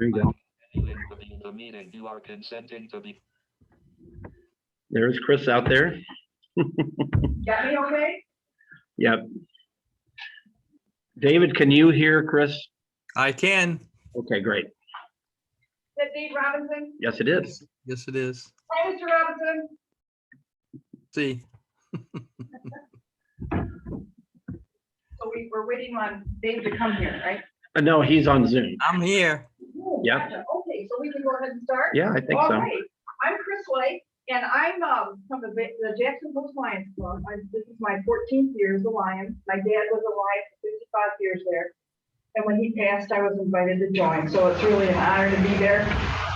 There you go. The meeting, you are consenting to be. There's Chris out there. Got me okay? Yep. David, can you hear Chris? I can. Okay, great. Is that Dave Robinson? Yes, it is. Yes, it is. Hi, Mr. Robinson. See, So we're waiting on Dave to come here, right? No, he's on Zoom. I'm here. Yep. Gotcha. Okay, so we can go ahead and start? Yeah, I think All so. right. I'm Chris Lake, and I'm from the Jackson Hole Lions Club. This is my 14th year as a Lion. My dad was a Lion for 55 years there. And when he passed, I was invited to join, so it's really an honor to be there.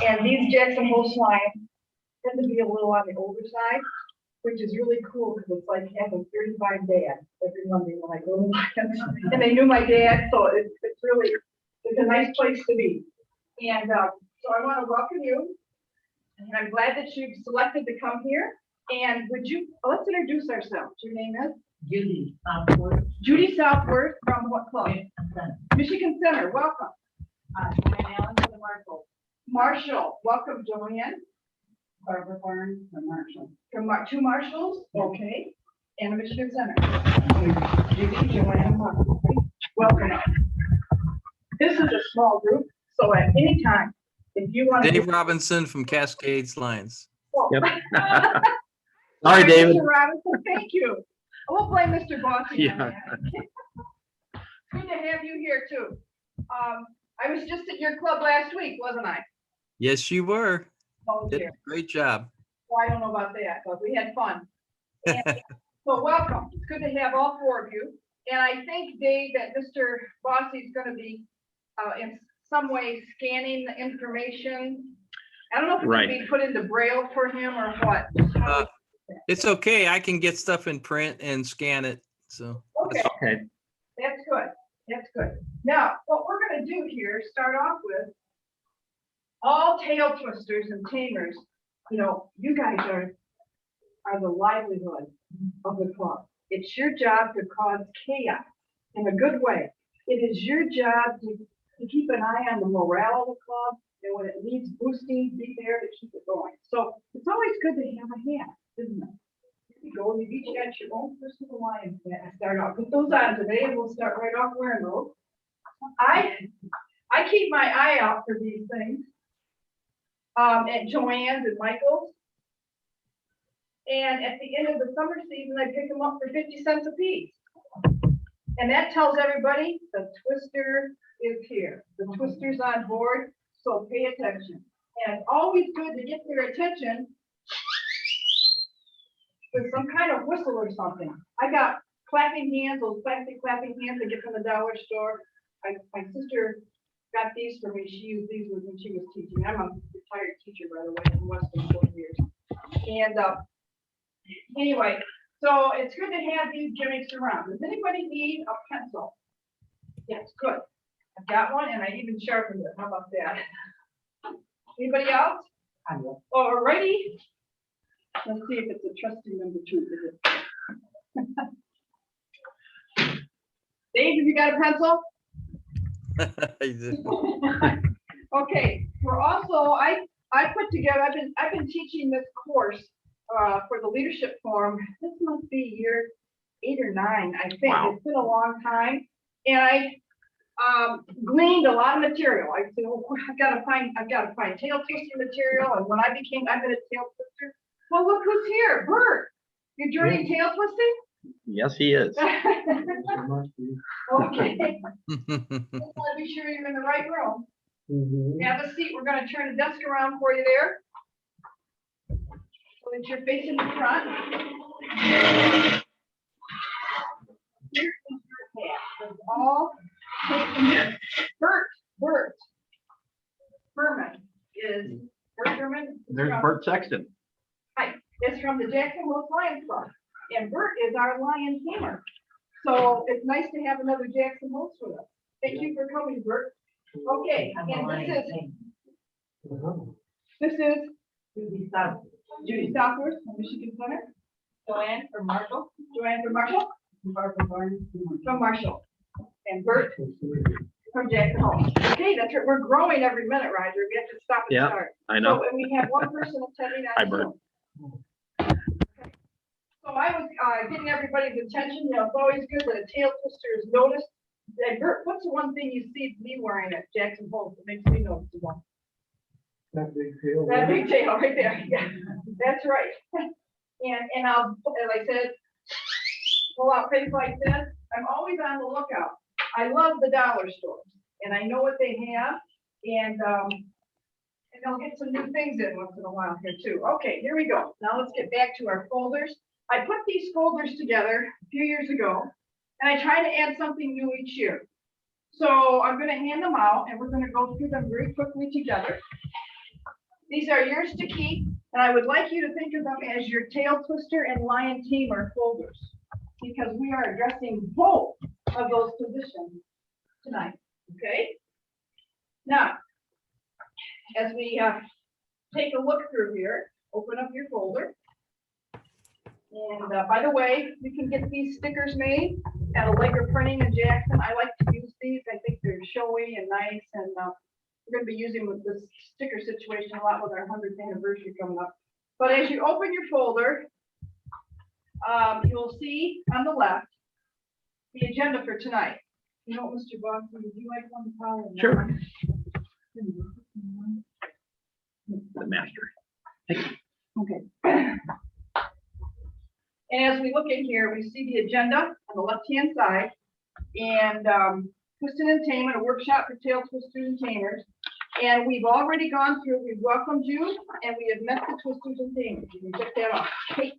And these Jackson Hole Lions tend to be a little on the older side, which is really cool because it's like having 35 dads every Monday when I go to Lions. And they knew my dad, so it's really, it's a nice place to be. And so I want to welcome you. And I'm glad that you've selected to come here. And let's introduce ourselves. Your name is? Judy Southworth. Judy Southworth from what club? Michigan Center. Welcome. Joanne Allen for the Marshall. Marshall. Welcome, Joanne. Barbara Barnes from Marshall. Two Marshalls. Okay. And a Michigan Center. Judy, Joanne, welcome. This is a small group, so at any time, if you want to. Dave Robinson from Cascades Lions. Yep. Sorry, David. Mr. Robinson, thank you. I won't blame Mr. Bossy on Yeah. that. Good to have you here too. I was just at your club last week, wasn't I? Yes, you were. Oh, Did dear. a great job. Well, I don't know about that, but we had fun. And, so welcome. It's good to have all four of you. And I think, Dave, that Mr. Bossy is going to be in some way scanning the information. I don't know if it's going to be put into Braille for him or what. It's okay. I can get stuff in print and scan it. So Okay, Okay. that's good. That's good. Now, what we're going to do here, start off with all tail twisters and tamers. You know, you guys are the livelihood of the club. It's your job to cause chaos in a good way. It is your job to keep an eye on the morale of the club, and when it needs boosting, be there to keep it going. So it's always good to have a hat, isn't it? Here you go. You've each got your own personal Lions hat. I start off. Put those on today, and we'll start right off wearing those. I keep my eye out for these things at Joanne's and Michael's. And at the end of the summer season, I pick them up for 50 cents a piece. And that tells everybody the twister is here. The twister's on board, so pay attention. And it's always good to get their attention with some kind of whistle or something. I got clapping hands, those plastic clapping hands I get from the dollar store. My sister got these for me. She used these when she was teaching. I'm a retired teacher, by the way, in Western 4 years. And anyway, so it's good to have these gimmicks around. Does anybody need a pencil? Yes, good. I've got one and I even sharpened it. How about that? Anybody else? I will. Alrighty. Let's see if it's a trusty number 2. Is it? Dave, have you got a pencil? I did. Okay, we're also, I put together, I've been teaching this course for the leadership forum. This must be year 8 or 9, I think. Wow. It's been a long time. And I gleaned a lot of material. I said, well, I've got to find tail twister material. And when I've been a tail twister. Well, look who's here, Bert. You joining tail twisting? Yes, he is. Okay. Just want to be sure you're in the right room. Have a seat. We're going to turn the desk around for you there. So that you're facing the front. Here's your hat. It's all taken here. Bert Berman is Bert Berman. There's Bert Sexton. Hi, it's from the Jackson Hole Lions Club. And Bert is our Lion Tamer. So it's nice to have another Jackson Hole with us. Thank you for coming, Bert. Okay, and this is Judy Southworth. Judy Southworth from Michigan Center. Joanne from Marshall. Joanne from Marshall. Barbara Barnes From Marshall. And Bert. from Jackson Hole. Okay, that's right. We're growing every minute, Roger. We have to stop and Yeah, start. I know. So, and we have one person attending Hi, on Bert. Zoom. Okay. So I was getting everybody's attention. You know, it's always good that a tail twister is noticed. And Bert, what's the one thing you see me wearing at Jackson Hole that makes me noticeable? That big tail. That big tail right there. Yeah, that's right. And I'll, as I said, pull out things like this. I'm always on the lookout. I love the dollar stores, and I know what they have, and they'll get some new things in once in a while here too. Okay, here we go. Now let's get back to our folders. I put these folders together a few years ago, and I try to add something new each year. So I'm going to hand them out, and we're going to go through them very quickly together. These are yours to keep, and I would like you to think of them as your tail twister and lion tamer folders, because we are addressing both of those positions tonight, okay? Now, as we take a look through here, open up your folder. And by the way, you can get these stickers made at Allegra Printing in Jackson. I like to use these. I think they're showy and nice, and we're going to be using with this sticker situation a lot with our 100th anniversary coming up. But as you open your folder, you'll see on the left the agenda for tonight. You know, Mr. Boston, would you like one to follow? Sure. The master. Okay. And as we look in here, we see the agenda on the left-hand side, and Twisted and Tamer, a workshop for tail twisters and tamers. And we've already gone through, we've welcomed you, and we have met the twisters and tamers. You can check that off. Okay.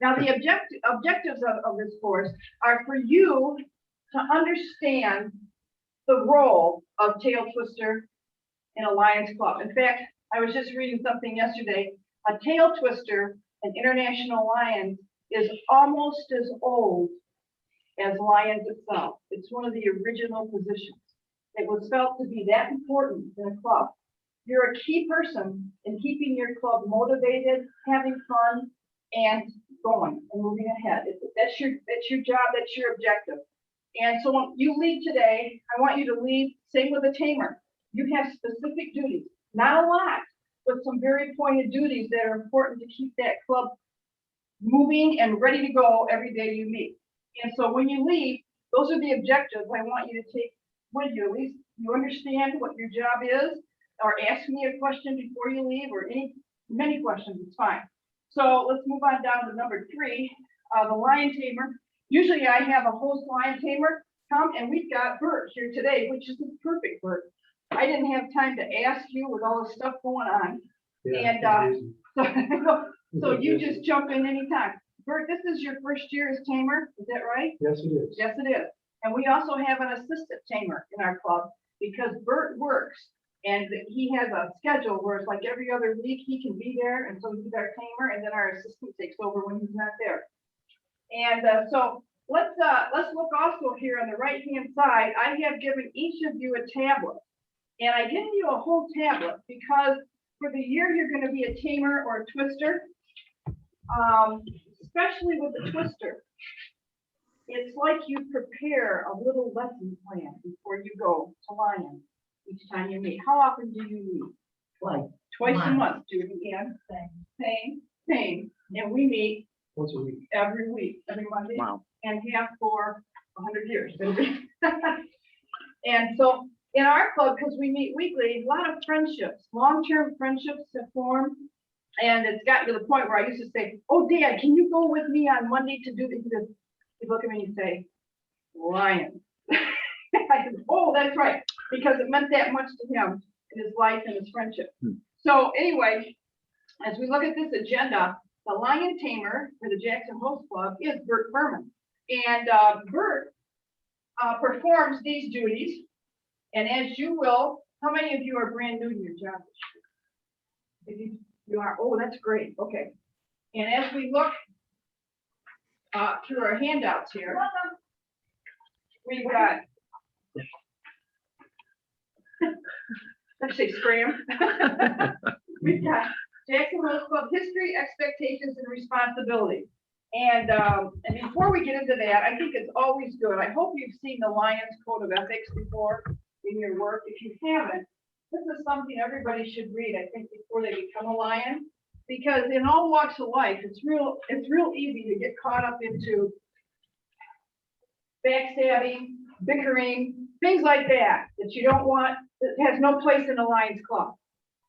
Now, the objectives of this course are for you to understand the role of tail twister in a Lions Club. In fact, I was just reading something yesterday. A tail twister, an international lion, is almost as old as Lions itself. It's one of the original positions. It was felt to be that important in a club. You're a key person in keeping your club motivated, having fun, and going and moving ahead. That's your job, that's your objective. And so when you leave today, I want you to leave, same with a tamer. You have specific duties, not a lot, but some very pointed duties that are important to keep that club moving and ready to go every day you meet. And so when you leave, those are the objectives I want you to take with you. At least you understand what your job is, or ask me a question before you leave, or many questions, it's fine. So let's move on down to number 3, the lion tamer. Usually I have a host lion tamer come, and we've got Bert here today, which is the perfect Bert. I didn't have time to ask you with all the stuff going on. Yeah, So you just jump in anytime. Bert, this is your first year as tamer, is that right? Yes, it is. Yes, it is. And we also have an assistant tamer in our club, because Bert works and he has a schedule where it's like every other week he can be there, and so he's our tamer, and then our assistant takes over when he's not there. And so let's look also here on the right hand side. I have given each of you a tablet, and I give you a whole tablet because for the year you're going to be a tamer or a twister, especially with the twister. It's like you prepare a little lesson plan before you go to Lions each time you meet. How often do you meet? Twice a month, Judy Ann. Same. And we meet Once a week. every week, every Monday, Wow. and have for 100 years. And so in our club, because we meet weekly, a lot of friendships, long-term friendships have formed. And it's gotten to the point where I used to say, "Oh, Dad, can you go with me on Monday to do this?" He'd look at me and say, "Lion." I said, "Oh, that's right," because it meant that much to him in his life and his friendship. So anyway, as we look at this agenda, the lion tamer for the Jackson Host Club is Bert Furman. And Bert performs these duties. And as you will, how many of you are brand new to your job? If you are, oh, that's great. Okay. And as we look through our handouts here, we've got, let's say scram. We've got Jackson Host Club history, expectations, and responsibility. And before we get into that, I think it's always good. I hope you've seen the Lions Code of Ethics before. in your work. If you haven't, this is something everybody should read, I think, before they become a lion. Because in all walks of life, it's real easy to get caught up into backstabbing, bickering, things like that you don't want, that has no place in a Lions Club.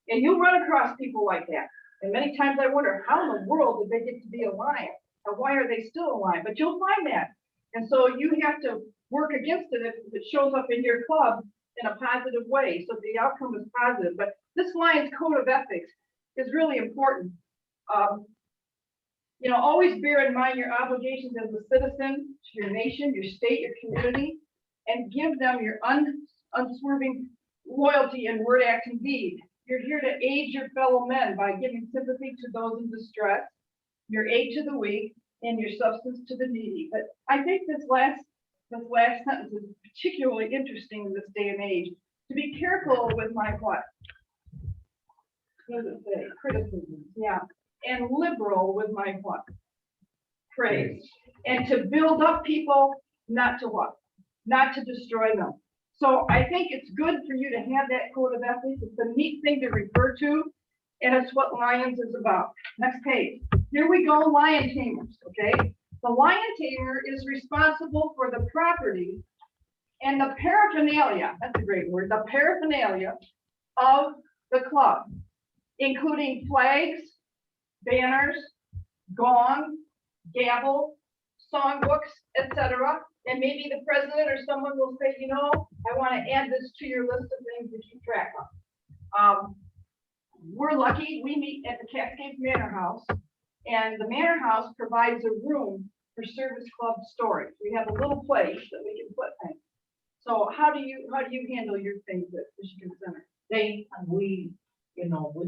And you'll run across people like that. And many times I wonder, how in the world did they get to be a lion? Or why are they still a lion? But you'll find that. And so you have to work against it if it shows up in your club in a positive way. So the outcome is positive. But this Lions Code of Ethics is really important. Always bear in mind your obligations as a citizen to your nation, your state, your community, and give them your unswerving loyalty in word, act, and deed. You're here to aid your fellow men by giving sympathy to those in distress, your aid to the weak, and your substance to the needy. But I think this last sentence is particularly interesting in this day and age. To be careful with my what? What does it say? Criticism. Yeah. And liberal with my what? Praise. And to build up people, not to what? Not to destroy them. So I think it's good for you to have that code of ethics. It's a neat thing to refer to, and it's what Lions is about. Next page. Here we go, lion tamers, okay? The lion tamer is responsible for the property and the paraphernalia, that's a great word, the paraphernalia of the club, including flags, banners, gong, gavel, songbooks, etc. And maybe the president or someone will say, I want to add this to your list of things to keep track of. We're lucky, we meet at the Cascades Manor House, and the Manor House provides a room for service club storage. We have a little place that we can put things. So how do you handle your things at Michigan Center? We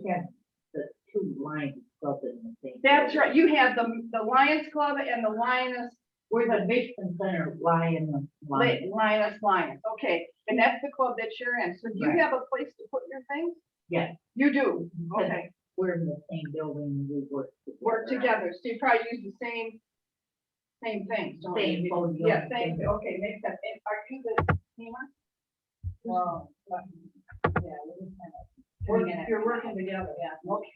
had the two Lions Club in the same. That's right. You have the Lions Club and the Lioness. We're the Michigan Center Lions. Lioness Lions. Okay. And that's the club that you're in. So do you Right. have a place to put your things? Yes, You do. Okay. we're in the same building, we Work together. So you probably use the same things. don't you? Same podium. Yeah, same. Okay, makes sense. And are you the teamer? Well, You're working together. Yeah. Okay.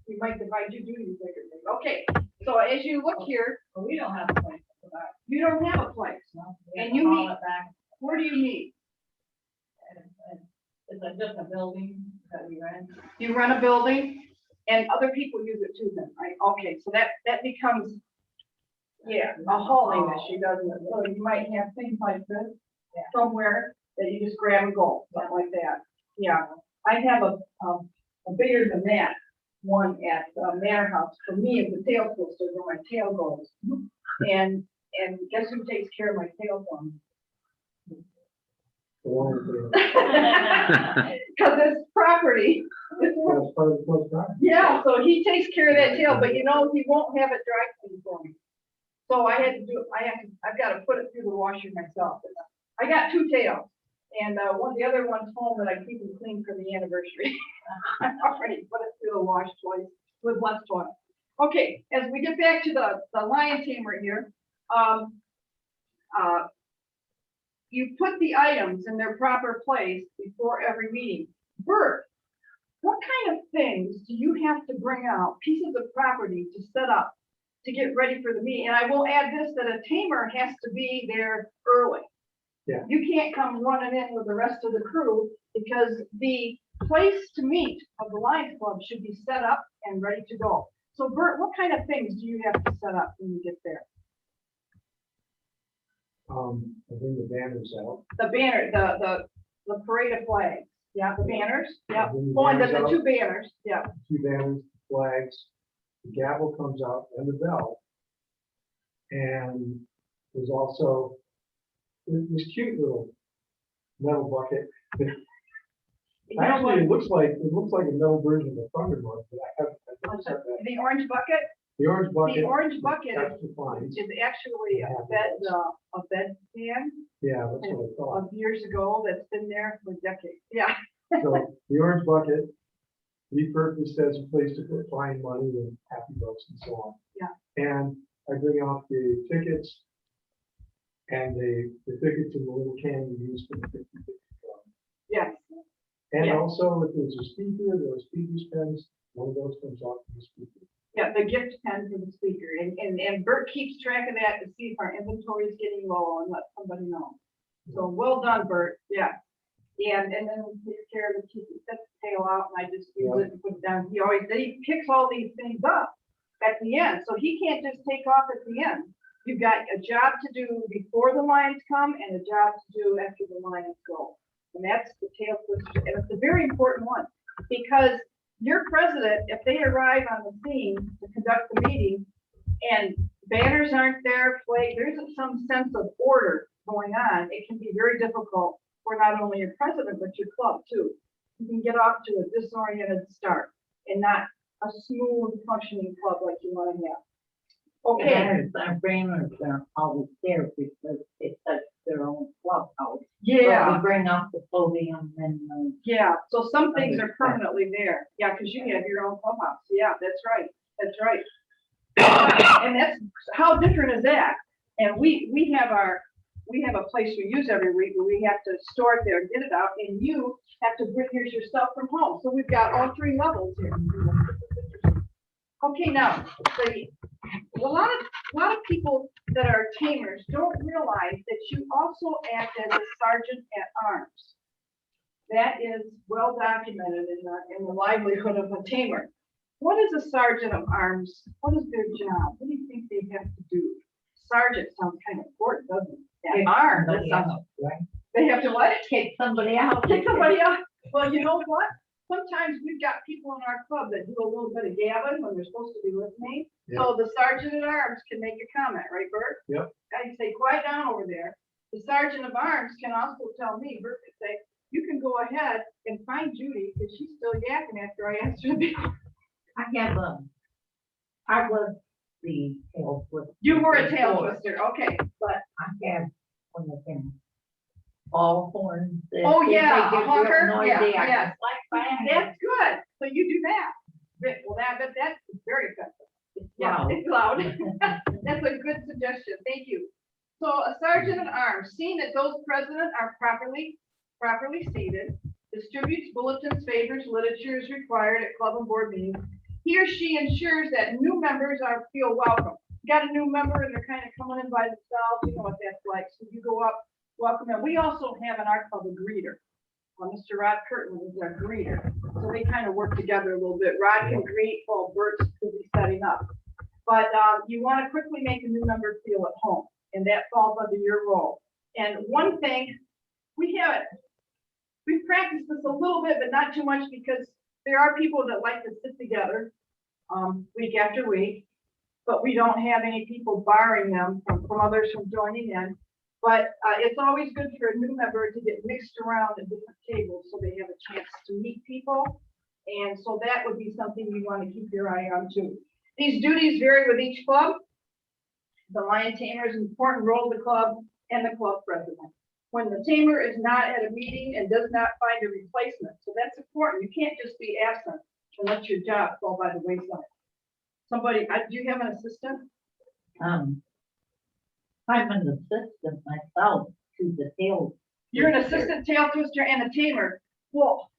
We might divide your duties differently. Okay. So as you look here, we don't have a place for that. you don't have a place. We have And to you haul meet- it back. Where do you meet? It's just a building that we rent. You run a building and other people use it too then, right? Okay, so that becomes, a hauling issue, doesn't it? So you might have things like this somewhere that you just grab and go, something like that. Yeah, I have a bigger than that one at Manor House. For me, it's a tail twister where my tail goes. And guess who takes care of my tail for me? The one that- Because it's property. That's part of the club's property. Yeah, so he takes care of that tail, but he won't have it dry clean for me. So I had to do, I've got to put it through the washer myself. I got two tails, and the other one's home that I keep it clean for the anniversary. I already put it through the wash twice with less toilet. Okay, as we get back to the lion tamer here, you put the items in their proper place before every meeting. Bert, what kind of things do you have to bring out, pieces of property to set up to get ready for the meeting? And I will add this, that a tamer has to be there early. Yeah. You can't come running in with the rest of the crew because the place to meet of the Lions Club should be set up and ready to go. So Bert, what kind of things do you have to set up when you get there? I bring the banners out. The banner, the parade of flags, yeah, the banners, yeah. Bring the Oh, and banners the out. two banners, yeah. Two banners, flags, the gavel comes out and the bell. And there's also this cute little metal bucket. Actually, it looks like a metal version of a thunder mug, but I don't have that. The orange bucket, The orange bucket. the orange bucket That's the fines. is actually a bed stand Yeah, that's what I thought. of years ago that's been there for decades, yeah. So the orange bucket, repurposed as a place to put fine money and happy bucks and so on. Yeah. And I bring out the tickets and the tickets in the little can you use for the 50-50 club. Yes, And Yeah. also, if there's a speaker, there are speakers pens, one of those comes off the speaker. yeah, the gift pen for the speaker, and Bert keeps track of that to see if our inventory is getting low and let somebody know. So well done, Bert, yeah. And then we take care of the keep, he sets the tail out and I just use it and put it down. He picks all these things up at the end, so he can't just take off at the end. You've got a job to do before the lions come and a job to do after the lions go. And that's the tail twister, and it's a very important one, because your president, if they arrive on the scene to conduct the meeting and banners aren't there, flag, there isn't some sense of order going on, it can be very difficult for not only your president, but your club too. You can get off to a disoriented start and not a smooth functioning club like you want to have. Okay, Our banners are always there because it's like their own clubhouse. But yeah. we bring up the podium and, Yeah, so some things are permanently there. Yeah, because you have your own clubhouse. Yeah, that's right. That's right. And that's, how different is that? And we have a place we use every week, but we have to store it there, get it out, and you have to bring yours yourself from home. So we've got all three levels here. Okay, now, a lot of people that are tamers don't realize that you also act as a sergeant at arms. That is well documented in the livelihood of a tamer. What is a sergeant of arms? What is their job? What do you think they have to do? Sergeant sounds kind of important, doesn't it? At arms, that sounds, right? they have to what? Kick somebody out. Kick somebody out. Well, you know what? Sometimes we've got people in our club that do a little bit of gabbing when they're supposed to be listening. So the sergeant at arms can make a comment, right, Bert? Yep. I can say, quiet down over there. The sergeant of arms can also tell me, Bert could say, you can go ahead and find Judy because she's still yakking after I asked her to be. I was the tail twister. You were a tail twister, okay. But I have one of them ball horns. that Oh, they yeah, make it a real honker, noisy. yeah, I yeah. just like banging. That's good. So you do that. Well, that's very effective. Yeah, loud. it's loud. That's a good suggestion. Thank you. So a sergeant at arms, seeing that those present are properly seated, distributes bulletins, favors, literature is required at club and board meetings. He or she ensures that new members feel welcome. Got a new member and they're kind of coming in by themselves. You know what that's like. So you go up, welcome them. We also have in our club a greeter. Mr. Rod Curtin is our greeter. So they kind of work together a little bit. Rod can greet while Bert's could be setting up. But you want to quickly make a new member feel at home, and that falls under your role. And one thing, we've practiced this a little bit, but not too much, because there are people that like to sit together week after week, but we don't have any people barring them from others from joining in. But it's always good for a new member to get mixed around at different tables so they have a chance to meet people. And so that would be something you want to keep your eye on too. These duties vary with each club. The lion tamer is an important role of the club and the club president. When the tamer is not at a meeting and does not find a replacement, so that's important. You can't just be absent and let your job fall by the wayside. Somebody, do you have an assistant? I'm an assistant myself to the tail. You're an assistant tail twister and a tamer. Well,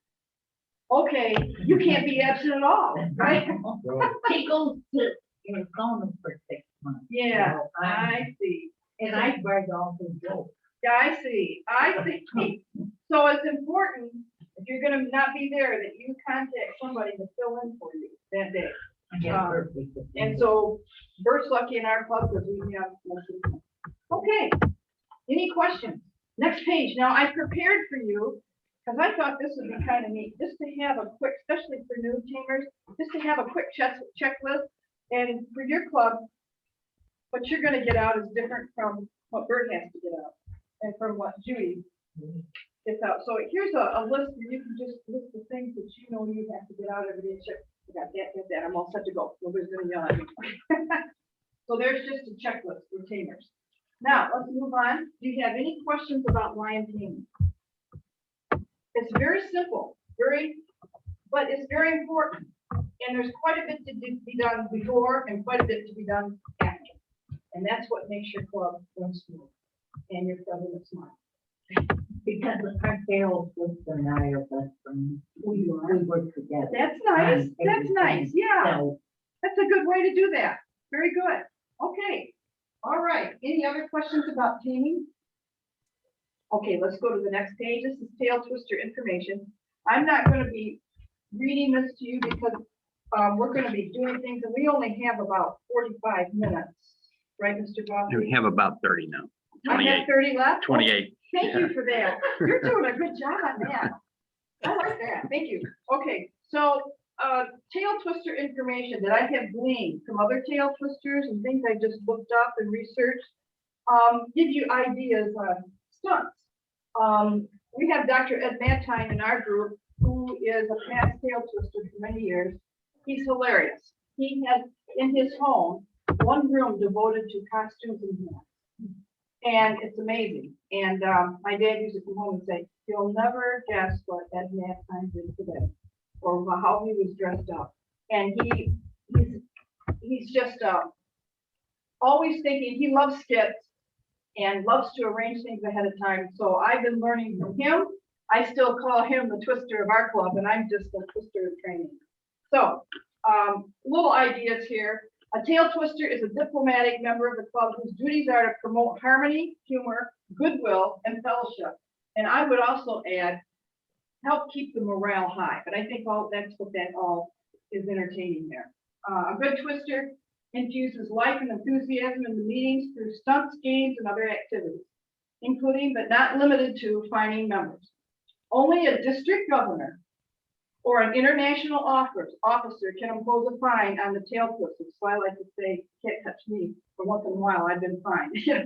okay, you can't be absent at all, right? Right. He goes to Arizona for 6 months. Yeah, So I see. And I write all the jokes. Yeah, I see. So it's important, if you're gonna not be there, that you contact somebody to fill in for you that day. I get perfect. And so Bert's lucky in our club because we have most of them. Okay, any questions? Next page. Now I prepared for you, because I thought this would be kind of neat, just to have a quick, especially for new tamers, just to have a quick checklist. And for your club, what you're gonna get out is different from what Bert has to get out and from what Judy gets out. So here's a list where you can just list the things that you know you have to get out every day. Check. I got that. I'm all set to go. Nobody's gonna yell at me. So there's just a checklist for tamers. Now, let's move on. Do you have any questions about lion taming? It's very simple, but it's very important. And there's quite a bit to be done before and quite a bit to be done after. And that's what makes your club run smooth and your president smart. Because our Carol's sister and I are best friends. We work together. That's nice, on that's everything. nice, yeah. So, That's a good way to do that. Very good. Okay. All right. Any other questions about taming? Okay, let's go to the next page. This is tail twister information. I'm not going to be reading this to you because we're going to be doing things and we only have about 45 minutes. Right, Mr. We Bosby? have about 30 now. I 28. have 30 left? 28. Thank you for that. You're doing a good job on that. I like that. Thank you. Okay, so tail twister information that I have gleaned from other tail twisters and things I just looked up and researched give you ideas on stunts. We have Dr. Ed Mantine in our group, who is a past tail twister for many years. He's hilarious. He has in his home one room devoted to costumes and hats. And it's amazing. And my dad used to come home and say, "You'll never guess what Ed Mantine did today, or how he was dressed up." And he's just always thinking. He loves skits and loves to arrange things ahead of time. So I've been learning from him. I still call him the twister of our club, and I'm just a twister of training. So little ideas here. A tail twister is a diplomatic member of the club whose duties are to promote harmony, humor, goodwill, and fellowship. And I would also add, help keep the morale high. But I think that's what that all is entertaining there. A good twister infuses life and enthusiasm in the meetings through stunts, games, and other activities, including but not limited to finding members. Only a district governor or an international officer can impose a fine on the tail twister. So I like to say, can't touch me. For once in a while, I've been fined. The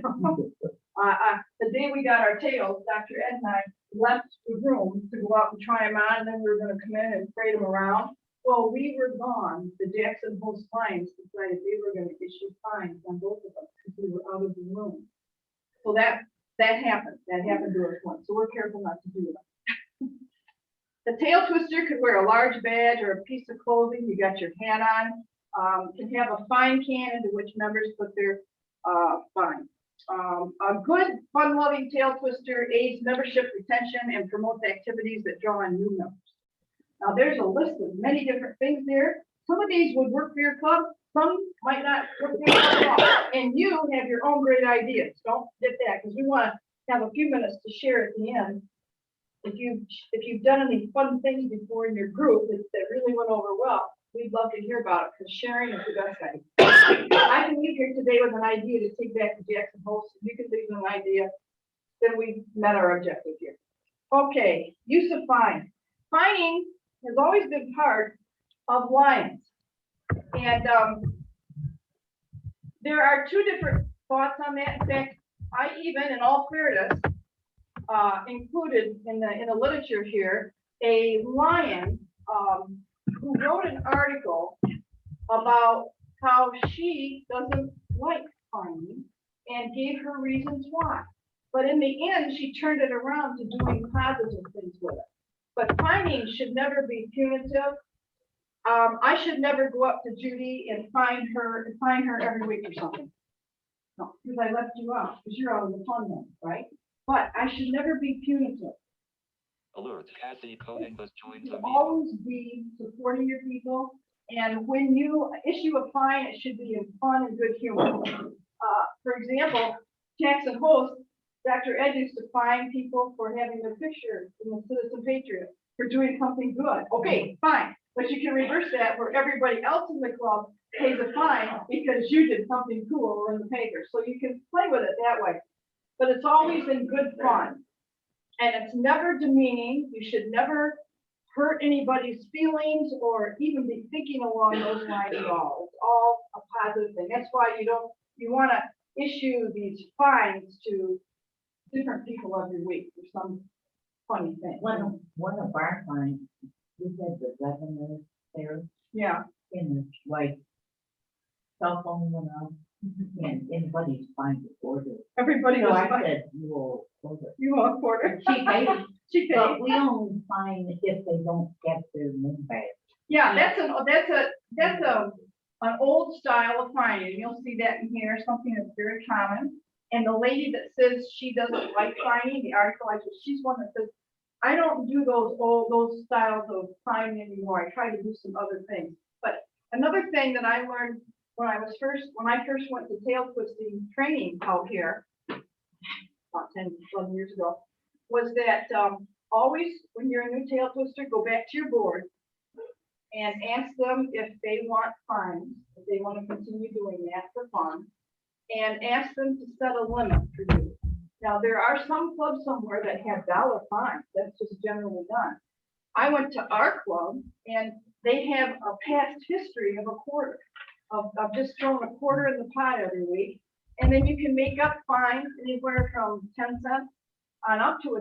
day we got our tails, Dr. Ed and I left the room to go out and try them on, and then we were going to come in and parade them around. Well, we were gone. The Jackson Host Lions decided they were going to issue fines on both of us because we were out of the room. So that happened. That happened to us once. So we're careful not to do that. The tail twister could wear a large badge or a piece of clothing. You got your hat on. Can have a fine can into which members put their fine. A good, fun-loving tail twister aids membership retention and promotes activities that draw in new members. Now, there's a list of many different things there. Some of these would work for your club. Some might not work for your club at all. And you have your own great ideas. Don't forget that, because we want to have a few minutes to share at the end. If you've done any fun things before in your group that really went over well, we'd love to hear about it, because sharing is the best idea. I can leave here today with an idea to take back to Jackson Host. If you can leave an idea, then we've met our objective here. Okay, use of fine. Fining has always been part of Lions. And there are two different thoughts on that. In fact, I even, in all fairness, included in the literature here a lion who wrote an article about how she doesn't like fining and gave her reasons why. But in the end, she turned it around to doing positive things with it. But fining should never be punitive. I should never go up to Judy and fine her every week or something. No, because I left you out, because you're out of the fun one, right? But I should never be punitive. Alert, Kathy Cohen has joined the You meeting. always be supporting your people, and when you issue a fine, it should be in fun and good humor. For example, Jackson Host, Dr. Ed used to fine people for having their picture in the Citizen Patriot for doing something good. Okay, fine, but you can reverse that where everybody else in the club pays a fine because you did something cool in the paper. So you can play with it that way. But it's always in good fun. And it's never demeaning. You should never hurt anybody's feelings or even be thinking along those lines at all. It's all a positive thing. That's why you want to issue these fines to different people every week for some funny thing. One of our clients, we had the governor there, Yeah. and it's like cell phone went out, and anybody's fine to order. Everybody So was I fine. said, you will order. You want a quarter? She paid, She paid. but we only fine if they don't get their name back. Yeah, that's an old style of fining. You'll see that in here, something that's very common. And the lady that says she doesn't like fining, the article, she's one that says, I don't do those styles of fine anymore. I try to do some other things. But another thing that I learned when I first went to tail twisting training out here, about 10, 12 years ago, was that always when you're a new tail twister, go back to your board and ask them if they want fines, if they want to continue doing that for fun, and ask them to set a limit for you. Now, there are some clubs somewhere that have dollar fines. That's just generally done. I went to our club and they have a past history of a quarter, of just throwing a quarter in the pot every week. And then you can make up fines anywhere from 10 cents on up to $1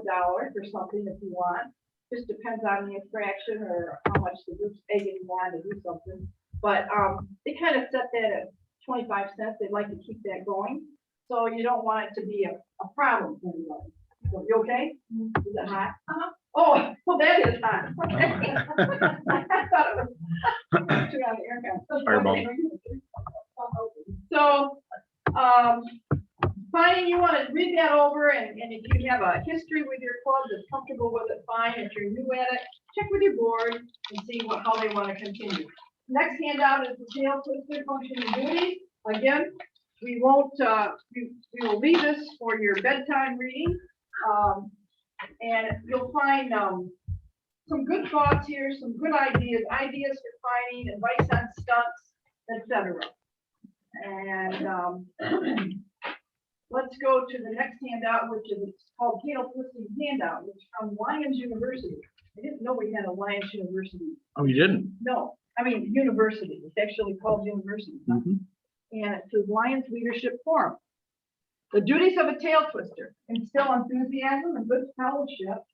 for something if you want. Just depends on the infraction or how much the group's begging you on to do something. But they kind of set that at 25 cents. They'd like to keep that going. So you don't want it to be a problem for anybody. So you okay? Is it hot? Oh, well, that is hot. Okay. I thought it was turn on the air con. Fireball. So, fine, you want to read that over, and if you have a history with your club that's comfortable with it, fine. If you're new at it, check with your board and see how they want to continue. Next handout is the tail twister function and duties. Again, we won't, we will leave this for your bedtime reading. And you'll find some good thoughts here, some good ideas for finding, advice on stunts, etc. And let's go to the next handout, which is called Tail Twisting Handout, which is from Lions University. I didn't know we had a Lions University. Oh, you didn't? No, I mean university. It's actually called university. Mhm. And it says Lions Leadership Forum. The duties of a tail twister: instill enthusiasm and good fellowship.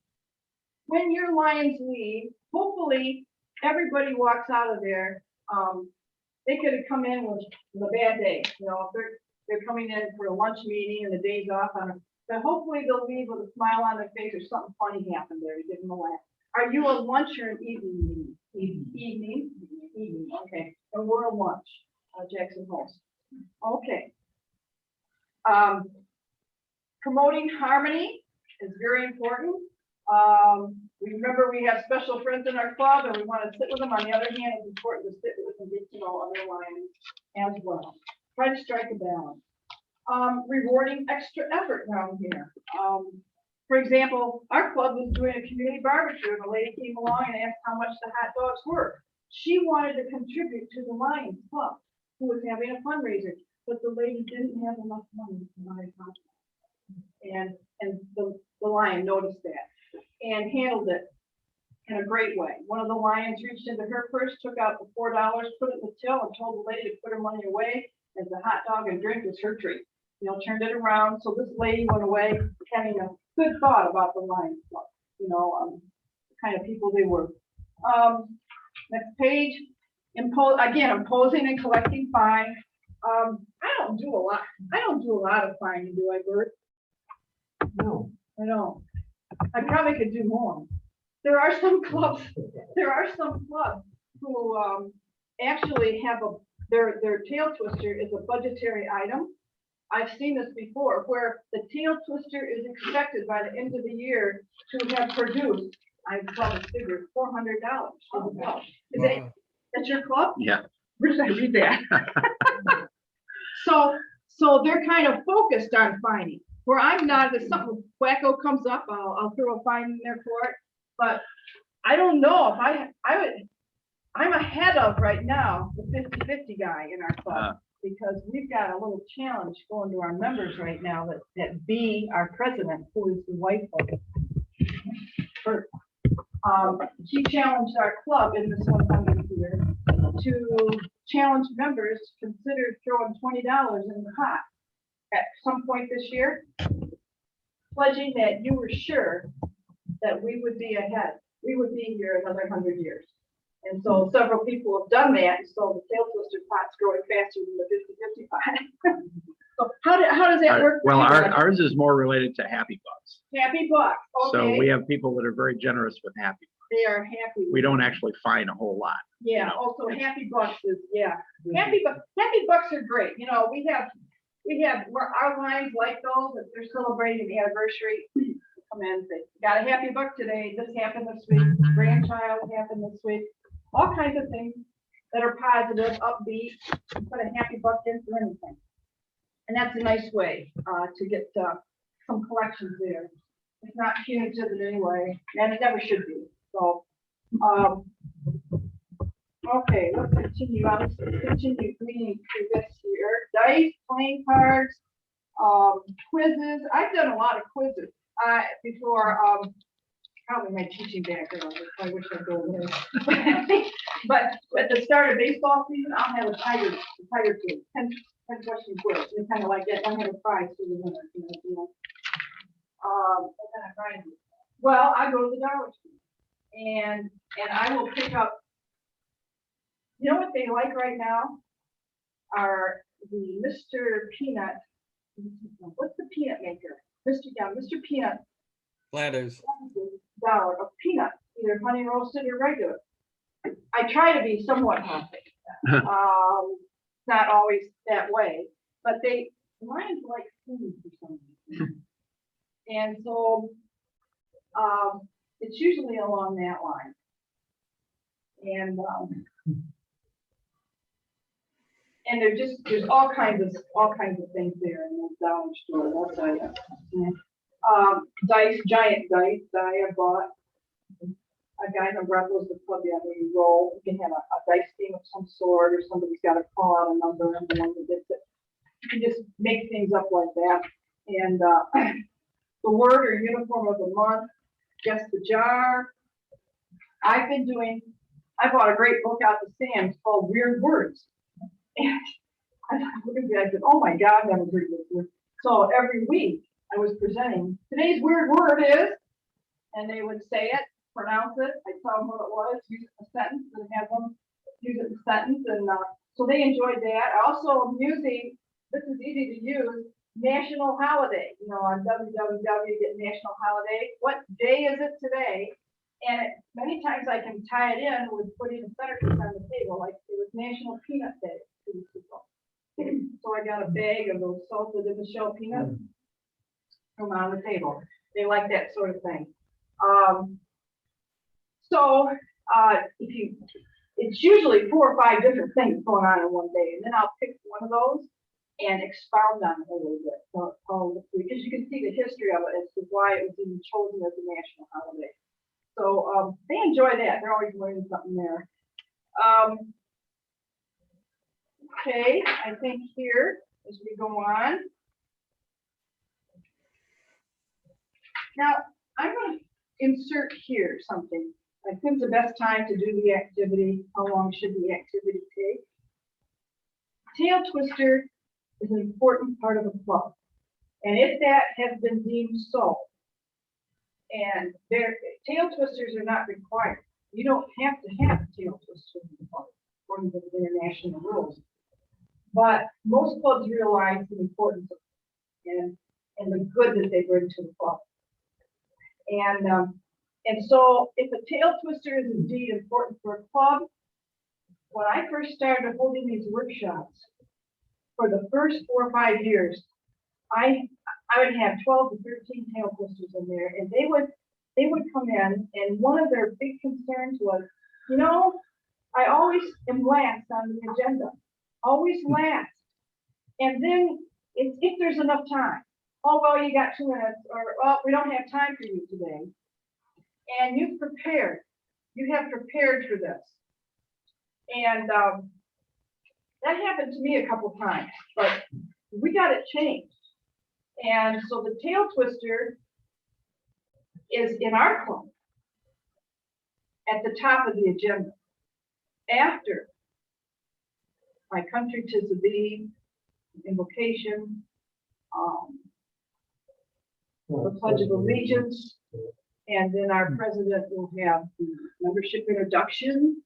When your Lions leave, hopefully everybody walks out of there. They could have come in with a bad day. You know, if they're coming in for a lunch meeting and the day's off on it, but hopefully they'll leave with a smile on their face or something funny happened there to give them a laugh. Are you a lunch or an evening meeting? Evening, okay. And we're a lunch, Jackson Holes. Okay. Promoting harmony is very important. We remember we have special friends in our club and we want to sit with them. On the other hand, it's important to sit with them and get to know other lions as well. Try to strike a balance. Rewarding extra effort down here. For example, our club was doing a community barbecue and a lady came along and asked how much the hot dogs were. She wanted to contribute to the Lions Club, who was having a fundraiser, but the lady didn't have enough money to buy hot dogs. And the Lion noticed that and handled it in a great way. One of the Lions reached into her purse, took out the $4, put it in the till, and told the lady to put her money away, as the hot dog and drink was her treat. You know, turned it around. So this lady went away having a good thought about the Lions Club, you know, the kind of people they were. Next page, imposing and collecting fines. I don't do a lot. I don't do a lot of fining, do I, Bert? No. I don't. I probably could do more. There are some clubs who actually have their tail twister is a budgetary item. I've seen this before, where the tail twister is expected by the end of the year to have produced, I saw the figure, $400. Wow. That's your club? Yeah. Where did I read that? So they're kind of focused on fining. Where I'm not, if something wacko comes up, I'll throw a fine in there for it. But I don't know if I'm ahead of right now the 50-50 guy in our club. Because we've got a little challenge going to our members right now that B, our president, who is the wife of Bert, she challenged our club in this 100th year to challenge members to consider throwing $20 in the pot at some point this year, pledging that you were sure that we would be ahead. We would be here another 100 years. And so several people have done that. And so the tail twister pot's growing faster than the 50-50 pot. So how does that work? Well, ours is more related to happy bucks. Happy bucks. Okay. So we have people that are very generous with happy. They are happy. We don't actually fine a whole lot. Yeah. You know, Also, happy bucks is Happy bucks are great. You know, we have we have, our lines like those, if they're celebrating the anniversary, come in, say, got a happy buck today, this happened this week, grandchild happened this week, all kinds of things that are positive, upbeat, put a happy buck in for anything. And that's a nice way, to get, some collections there. It's not punitive in any way, and it never should be, so, okay, let's continue on, let's continue reading through this here, dice, playing cards, quizzes, I've done a lot of quizzes, before, probably my teaching background, I wish I'd go there. But at the start of baseball season, I'll have a tiger quiz, 10 question quiz, and kind of like that, I'll have a prize for the winner, you know. What kind of prize? Well, I go to the Dollar Tree, and I will pick up, you know what they like right now? Are the Mr. Peanut, what's the peanut maker? Mr. Peanut Platters. dollar of peanuts, either honey roasted or regular. I try to be somewhat healthy. Not always that way, but mine's like food for some reason. And so, it's usually along that line. And there's all kinds of things there in the dollar store, that's I dice, giant dice that I have bought. A guy who ruffles the club, yeah, where you roll, you can have a dice game of some sort, or somebody's got to call out a number and the one that gets it. You can just make things up like that. And the word or uniform of the month, guess the jar. I bought a great book out the Sam's called Weird Words. And I said, oh my God, that was weird word. So every week I was presenting, today's weird word is, and they would say it, pronounce it, I tell them what it was, use it in a sentence, and have them use it in a sentence, and so they enjoyed that. I also am using, this is easy to use, national holiday, you know, on www, get national holiday, what day is it today? And many times I can tie it in with putting a centerpiece on the table, like it was National Peanut Day 2 weeks ago. So I got a bag of those salted in the shell peanuts from on the table. They like that sort of thing. It's usually 4 or 5 different things going on in one day, and then I'll pick one of those and expound on it a little bit. Because you can see the history of it as to why it was even chosen as a national holiday. So they enjoy that. They're always learning something there. Okay, I think here, as we go on. Now, I'm going to insert here something. Like, when's the best time to do the activity? How long should the activity take? Tail twister is an important part of a club. And if that has been deemed so, and tail twisters are not required. You don't have to have a tail twister in the club, according to the international rules. But most clubs realize the importance of it and the good that they bring to the club. And so if a tail twister is indeed important for a club, when I first started holding these workshops, for the first 4 or 5 years, I would have 12 to 13 tail twisters in there, and they would come in, and one of their big concerns was, you know, I always am last on the agenda, always last. And then if there's enough time, oh, well, you got 2 minutes, or, well, we don't have time for you today. And you have prepared for this. And that happened to me a couple times, but we got it changed. And so the tail twister is in our club at the top of the agenda. After my country 'tis the thee, invocation, the Pledge of Allegiance, and then our president will have the membership introduction.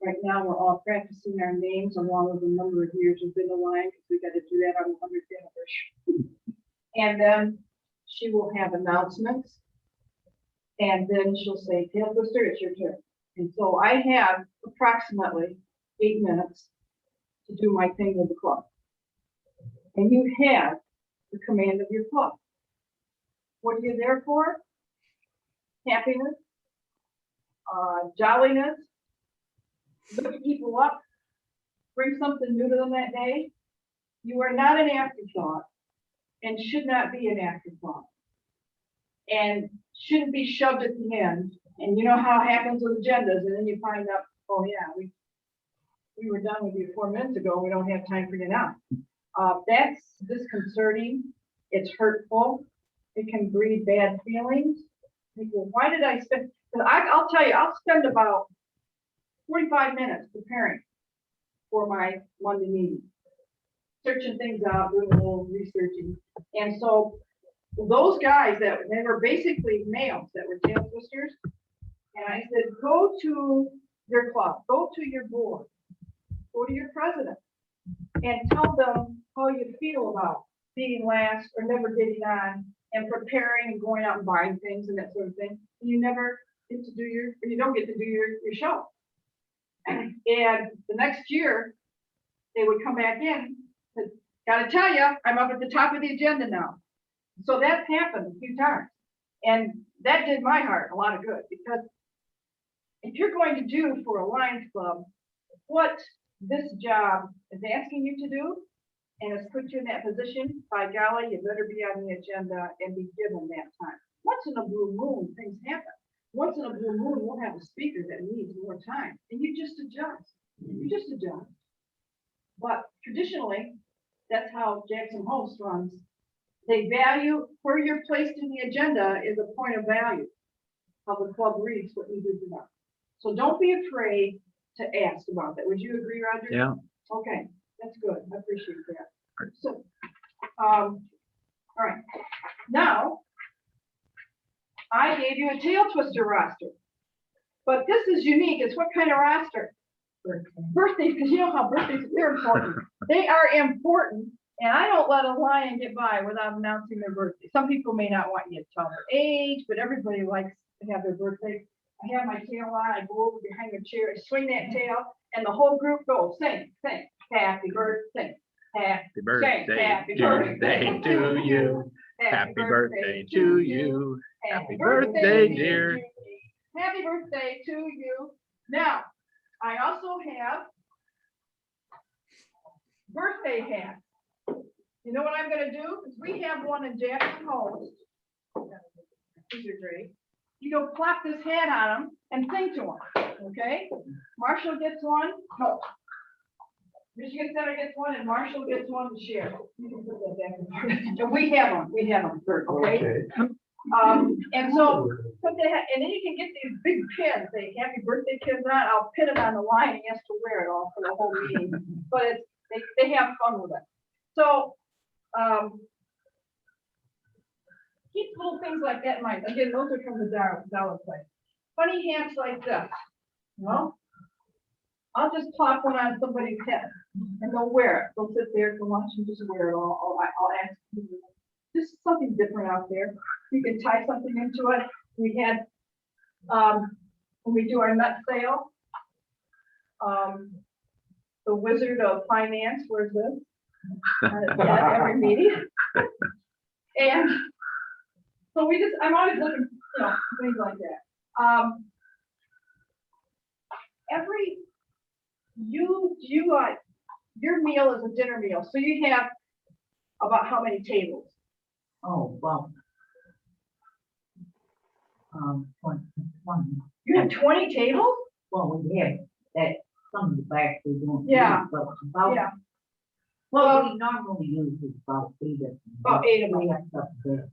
Right now, we're all practicing our names along with the number of years we've been aligned, because we got to do that on the 100th anniversary. And then she will have announcements. And then she'll say, tail twister, it's your turn. And so I have approximately 8 minutes to do my thing with the club. and you have the command of your club. What are you there for? Happiness, jolliness, lift people up, bring something new to them that day. You are not an afterthought and should not be an afterthought. And shouldn't be shoved at the end. And you know how it happens with agendas, and then you find out, oh yeah, we were done with you 4 minutes ago, we don't have time for you now. That's disconcerting, it's hurtful, it can breed bad feelings. Think, well, why did I spend, because I'll tell you, I'll spend about 45 minutes preparing for my Monday meeting, searching things out, doing a little researching. And so those guys that they were basically males that were tail twisters, and I said, go to your club, go to your board, go to your president, and tell them how you feel about being last or never getting on and preparing and going out and buying things and that sort of thing. And you never get to do your, or you don't get to do your show. And the next year, they would come back in, said, gotta tell you, I'm up at the top of the agenda now. So that's happened a few times. And that did my heart a lot of good, because if you're going to do for a Lions Club what this job is asking you to do, and has put you in that position, by golly, you better be on the agenda and be given that time. Once in a blue moon, things happen. Once in a blue moon, we'll have a speaker that needs more time, and you just adjust. You just adjust. But traditionally, that's how Jackson Host runs. They value where you're placed in the agenda is a point of value. How the club reads what you do for them. So don't be afraid to ask about that. Would you agree, Roger? Yeah. Okay, that's good. I appreciate that. So, all right. Now, I gave you a tail twister roster, but this is unique. It's what kind of roster? Birthdays, because you know how birthdays are important. They are important, and I don't let a lion get by without announcing their birthday. Some people may not want you to tell their age, but everybody likes to have their birthday. I have my tail on, I go over behind the chair, I swing that tail, and the whole group goes, sing, sing, happy birthday, happy Birthday to you. Happy birthday to you. Happy birthday, dear. Happy birthday to you. Now, I also have birthday hats. You know what I'm gonna do? Because we have one in Jackson Hole. These are great. You go plop this hat on them and sing to them, okay? Marshall gets one. No. Michigan Center gets one, and Marshall gets one to share. You can put that back in. And we have them. We have them, okay? And so put the hat, and then you can get these big pins. Say "Happy Birthday" pins on. I'll pin it on the line, and he has to wear it all for the whole meeting. But it's, they have fun with it. So. Keep little things like that in mind. Again, those are from the dollar place. Funny hats like this, you know? I'll just plop one on somebody's head and they'll wear it. They'll sit there for lunch and just wear it all. I'll ask them. Just something different out there. You can tie something into it. We had, when we do our nut sale, the Wizard of Finance, where's this? At every meeting. And so I'm always looking, you know, things like that. Your meal is a dinner meal. So you have about how many tables? Oh, well. 20. You have 20 tables? Well, we have that, some of the back we don't. Yeah. use, But about, Yeah. well, we normally use is about 8 of them. About 8 of them. We have stuff there.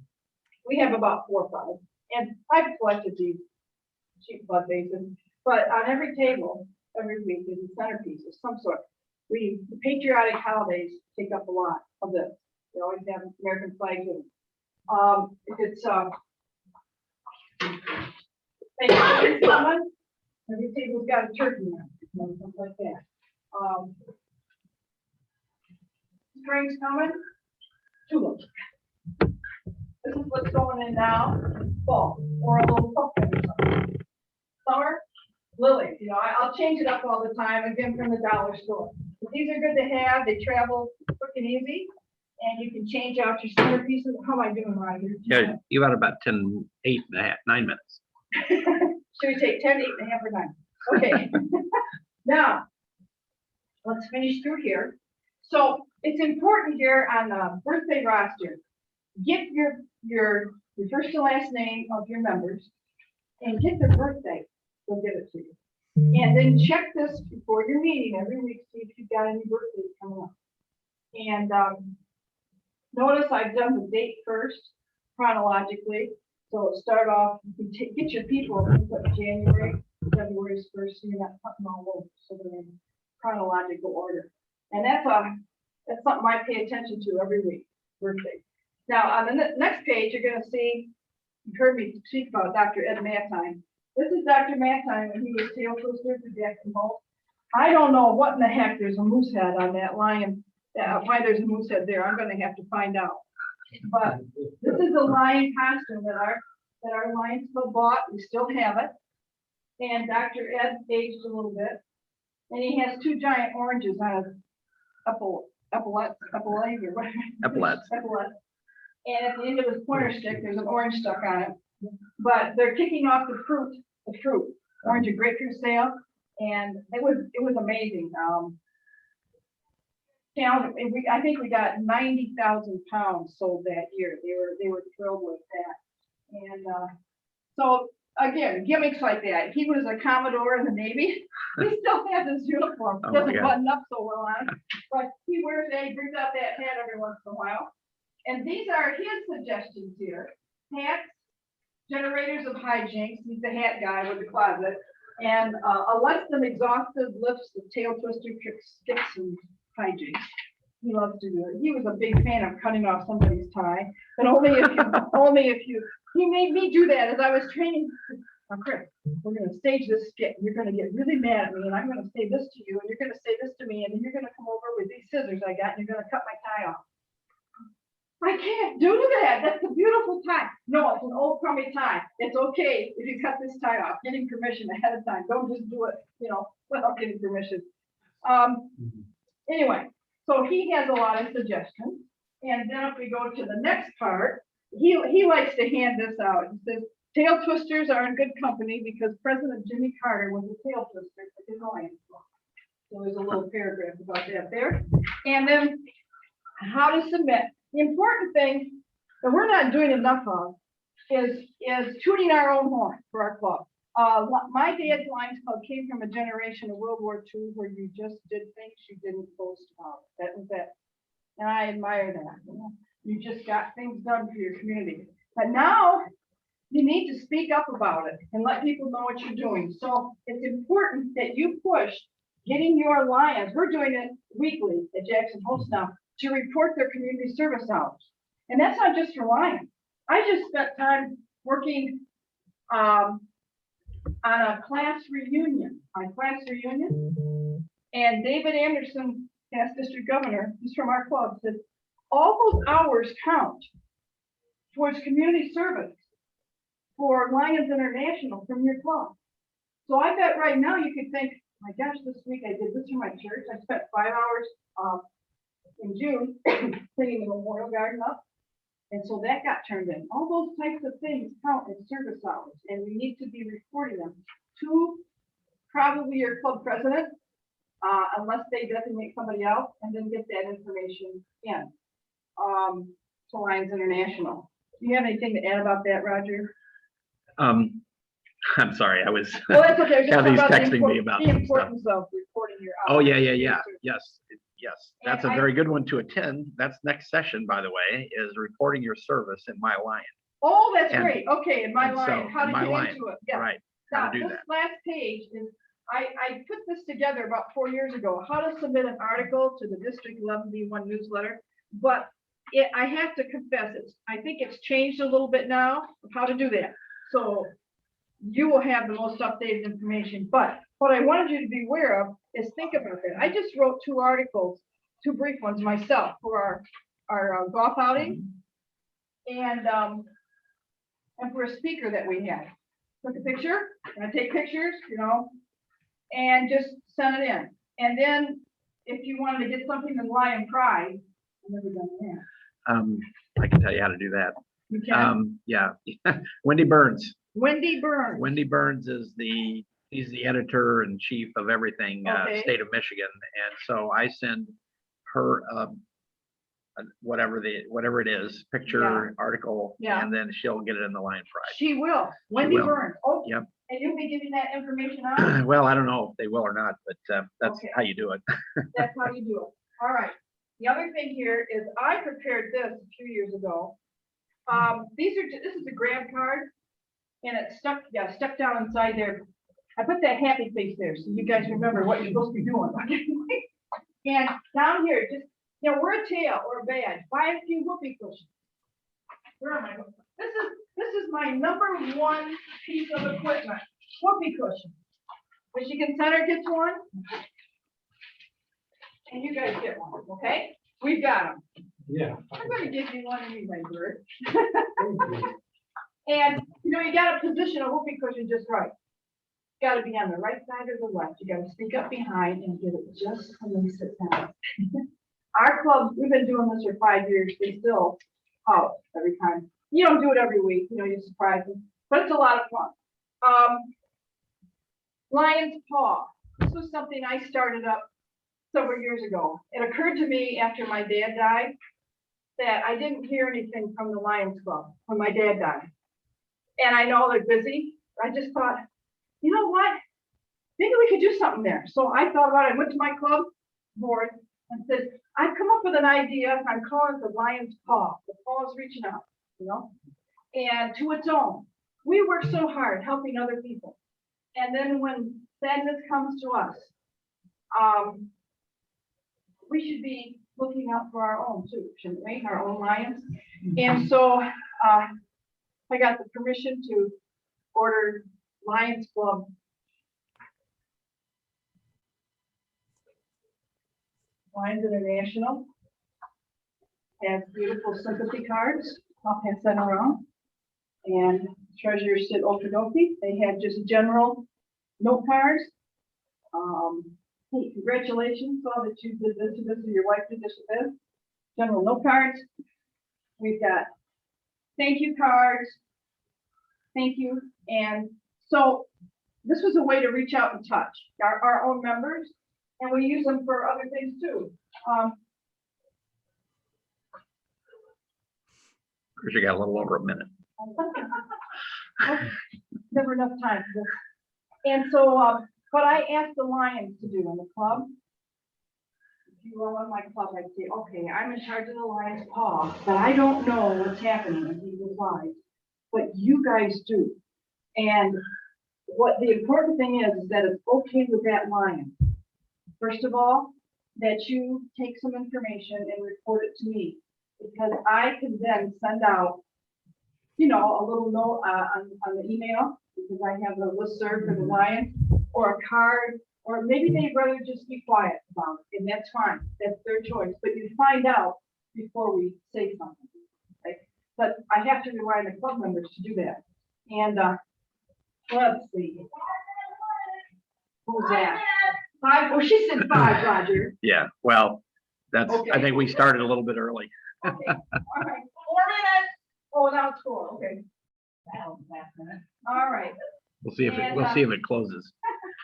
We have about 4 or 5. And I've collected these cheap blood bases, but on every table, every week is a centerpiece of some sort. The patriotic holidays take up a lot of this. We always have American flags with them. If it's Thanksgiving, every table's got a turkey in it, you know, something like that. Spring's coming, tulips. This is what's going in now, fall, or a little pumpkin or something. Summer, lilies, you know, I'll change it up all the time, again, from the dollar store. But these are good to have, they travel quick and easy, And you can change out your centerpieces. How am I doing, Roger? Yeah, you got about 10, 8.5, 9 minutes. Should we take 10, 8.5, or 9? Okay. Now, let's finish through here. So it's important here on the birthday roster, get your first and last name of your members and get their birthday. They'll give it to you. And then check this before your meeting every week, see if you've got any birthdays coming up. And notice I've done the date first chronologically. So start off, you can get your people, put January, February's first, so you're not putting all over, so they're in chronological order. And that's something I pay attention to every week, birthday. Now, on the next page, you're gonna see, you've heard me speak about Dr. Ed Mattine. This is Dr. Mattine when he was tail twister for Jackson Hole. I don't know what in the heck there's a moose head on that lion, why there's a moose head there, I'm gonna have to find out. But this is a lion costume that our Lions Club bought, we still have it. And Dr. Ed aged a little bit. And he has 2 giant oranges on his epaulets. And at the end of his pointer stick, there's an orange stuck on it. But they're kicking off the fruit, orange and grapefruit sale. And it was amazing. I think we got 90,000 pounds sold that year. They were thrilled with that. And so again, gimmicks like that. He was a Commodore in the Navy. He still has his uniform. Oh my Doesn't God. button up so well on it, but he brings out that hat every once in a while. And these are his suggestions here. Hats, generators of hijinks. He's the hat guy with the closet. And a less than exhaustive lifts of tail twister tricks, sticks, and hijinks. He loves to do it. He was a big fan of cutting off somebody's tie, but only if you. He made me do that as I was training. Now, Chris, we're going to stage this skit. And you're going to get really mad at me, and I'm going to say this to you, and you're going to say this to me, and then you're going to come over with these scissors I got, and you're going to cut my tie off. I can't do that. That's a beautiful tie. No, it's an old crummy tie. It's okay if you cut this tie off. Getting permission ahead of time. Don't just do it, without getting permission. Anyway, so he has a lot of suggestions. And then if we go to the next part, he likes to hand this out. He says, tail twisters are in good company because President Jimmy Carter was a tail twister for his Lions Club. So there's a little paragraph about that there. And then how to submit. The important thing that we're not doing enough of is tooting our own horn for our club. My dad's Lions Club came from a generation of World War II where you just did things you didn't boast about. That was it. And I admire that. You just got things done for your community. But now you need to speak up about it and let people know what you're doing. So it's important that you push getting your Lions. We're doing it weekly at Jackson Hole now to report their community service hours. And that's not just for Lions. I just spent time working on a class reunion, and David Anderson, past district governor, who's from our club, said, all those hours count towards community service for Lions International from your club. So I bet right now you could think, my gosh, this week I did this for my church. I spent 5 hours in June cleaning the memorial garden up. And so that got turned in. All those types of things count as service hours, and we need to be reporting them to probably your club president, unless they designate somebody else, and then get that information in to Lions International. Do you have anything to add about that, Roger? I'm sorry, I was. Well, that's okay. Kathy's texting me about the some stuff. importance of reporting your hours. Oh, yeah. Yes. That's a very good one to attend. That's next session, by the way, is reporting your service in My Lion. Oh, that's And- great. Okay, in My and Lion, so, how to My get Lion, into it. Yeah. Right, Now, how to do this that. last page is, I put this together about 4 years ago, how to submit an article to the District 11B1 newsletter, but I have to confess, I think it's changed a little bit now of how to do that. So you will have the most updated information, but what I wanted you to be aware of is think about that. I just wrote 2 articles, 2 brief ones myself for our golf outing and for a speaker that we had. Took a picture, and I take pictures, and just send it in. And then if you wanted to get something in Lion Pride, I've never done that. I can tell you how to do that. You can. Yeah, Wendy Burns. Wendy Burns. Wendy Burns is he's the editor in chief of everything, Okay. state of Michigan. And so I send her, whatever it is, picture, article, Yeah. and then she'll get it in the Lions Pride. She will. Wendy will. Burns. Oh, Yep. and you'll be giving that information out? Well, I don't know if they will or not, but that's Okay. how you do it. That's how you do it. All right. The other thing here is I prepared this a few years ago. This is a grab card and it's stuck down inside there. I put that happy face there so you guys remember what you're supposed to be doing. And down here, just, wear a tail or a badge, buy a few whoopee cushions. Where am I going? This is my number one piece of equipment, whoopee cushion. Michigan Center gets one. And you guys get one, okay? We've got them. Yeah. I'm gonna give you one anyway, Bert. Thank you. And, you gotta position a whoopee cushion just right. Gotta be on the right side or the left. You gotta sneak up behind and get it just when they sit down. Our club, we've been doing this for 5 years. They still out every time. You don't do it every week, you surprise them, but it's a lot of fun. Lion's Paw. This was something I started up several years ago. It occurred to me after my dad died that I didn't hear anything from the Lions Club when my dad died. And I know they're busy. I just thought, you know what? Maybe we could do something there. So I thought about it. I went to my club board and said, I've come up with an idea. I'm calling it the Lion's Paw. The paw is reaching out, and to its own. We work so hard helping other people. And then when sadness comes to us, we should be looking out for our own too, shouldn't we? Our own lions. And so I got the permission to order Lions Club Lions International. Has beautiful sympathy cards. I'll pass that around. And Treasurer Sid Okidoki, they had just general note cards. Hey, congratulations, all that you did this and this, and your wife did this and this. General note cards. We've got thank you cards. Thank you. And so this was a way to reach out and touch our own members, and we use them for other things too. Chris, you got a little over a minute. Never enough time for this. And so, what I asked the Lions to do in the club, if you were on my club, I'd say, okay, I'm in charge of the Lions Paw, but I don't know what's happening in people's lives, but you guys do. And what the important thing is that it's okay with that lion. First of all, that you take some information and report it to me, because I can then send out, a little note on the email, because I have a listserv for the Lions, or a card, or maybe they'd rather just be quiet about it, and that's fine. That's their choice. But you find out before we say something. Right? But I have to rely on the club members to do that. And let's see. What was that? 5? Oh, she said 5, Roger. Yeah, well, that's, Okay. I think we started a little bit early. Okay. All right. 4 minutes. Oh, now it's 4. Okay. All right. We'll see if And, we'll see if it closes.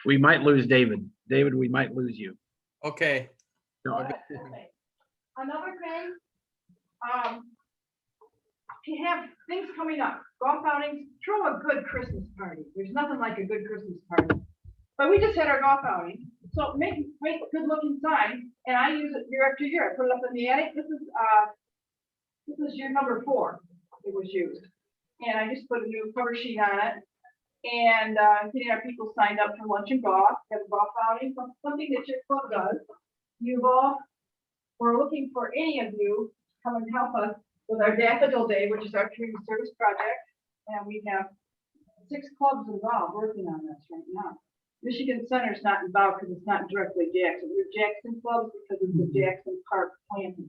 We might lose David. David, we might lose you. Okay. Okay. Another thing, if you have things coming up, golf outings, throw a good Christmas party. There's nothing like a good Christmas party. But we just had our golf outing, so make good looking sign, and I use it year after year. I put it up in the attic. This is year number 4. It was used, and I just put a new cover sheet on it. And getting our people signed up for lunch and golf, have a golf outing, something that your club does. We're looking for any of you to come and help us with our Daffodil Day, which is our community service project. And we have 6 clubs involved working on this right now. Michigan Center is not involved because it's not directly Jackson. We're Jackson clubs because it's the Jackson Park planting.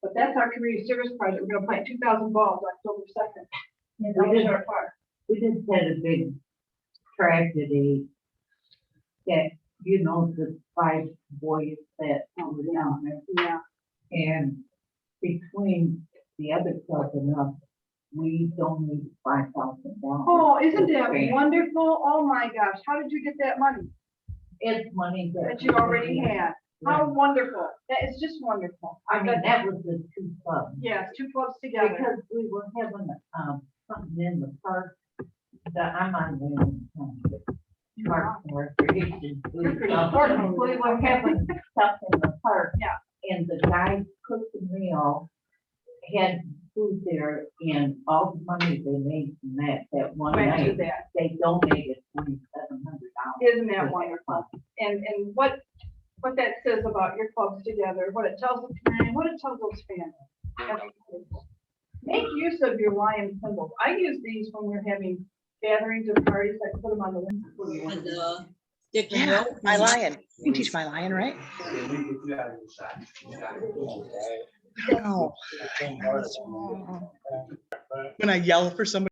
But that's our community service project. We're gonna plant 2,000 bulbs October 2nd. In Lakeshore Park. We just had a big tragedy that, the 5 boys that were down there. Yeah. And between the other club and us, we donated $5,000. Oh, isn't that wonderful? Oh my gosh, how did you get that money It's money that you already had? How wonderful. That is just wonderful. I mean, that was the two clubs. Yes, two clubs together. Because we were having, something in the park that I'm on the, park and recreation. You're pretty important. We were having stuff in the park. Yeah. And the guy cooked the meal, had food there, and all the money they made from that one Went to night, that. they donated $2,700. Isn't that wonderful? And what that says about your clubs together, what it tells the community, what it tells those families. That's wonderful. Make use of your lion symbols. I use these when we're having gatherings or parties. I put them on the window. Yeah, my lion. You can teach my lion, right? I don't know. When I yell for somebody.